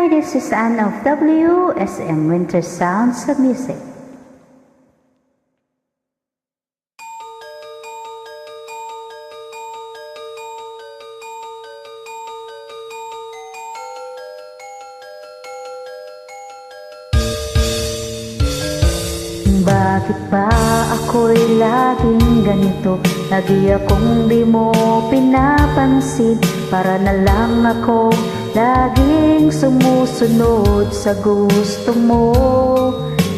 Hi, this is Anne of WSM Winter Sounds of Music. Bakit ba ako'y laging ganito? Lagi akong di mo pinapansin. Para na lang ako laging sumusunod sa gusto mo.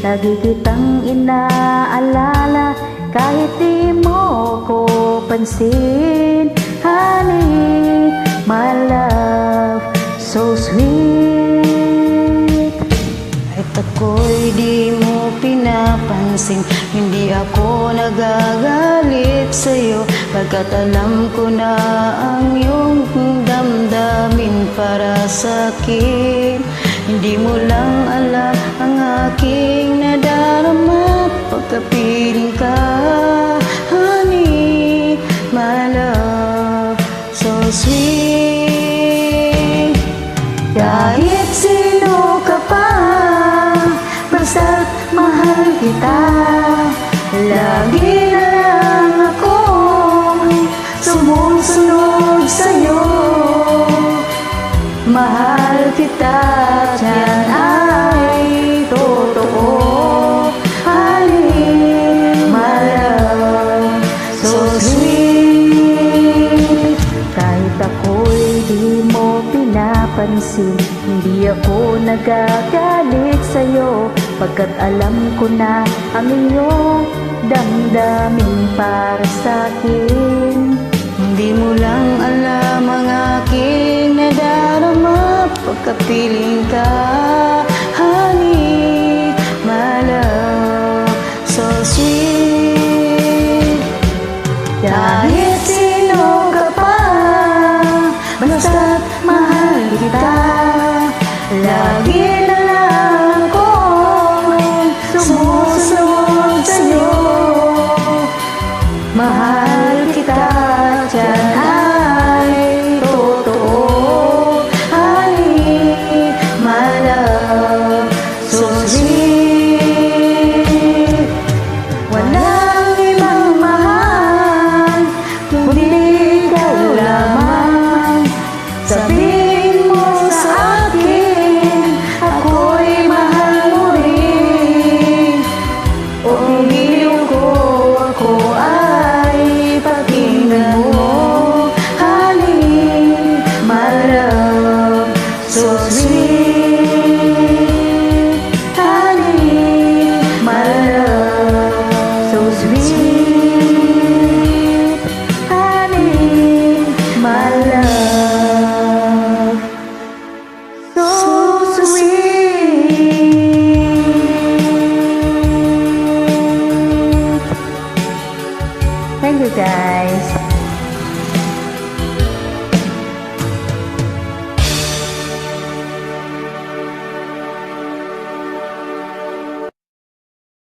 Lagi kitang inaalala kahit di mo ko pansin. Honey, my love, so sweet. Kahit ako'y di mo pinapansin, hindi ako nagagalit sa'yo, pagkat alam ko na ang iyong damdamin para sa'kin. Hindi mo lang alam ang aking nadarama pagkapiling ka. Honey, my love, so sweet. Kahit sino ka pa, basta't mahal kita. Lagi na lang akong sumusunod sa'yo. Mahal kita, yan ay totoo. Honey, my love, so sweet. Kahit ako'y di mo pinapansin, hindi ako nagagalit sa'yo, pagkat alam ko na ang iyong damdamin para sa'kin. Hindi mo lang alam ang aking nadarama pagkapiling ka. Honey, my love, so sweet. Kahit sino ka pa, basta't mahal kita. Lagi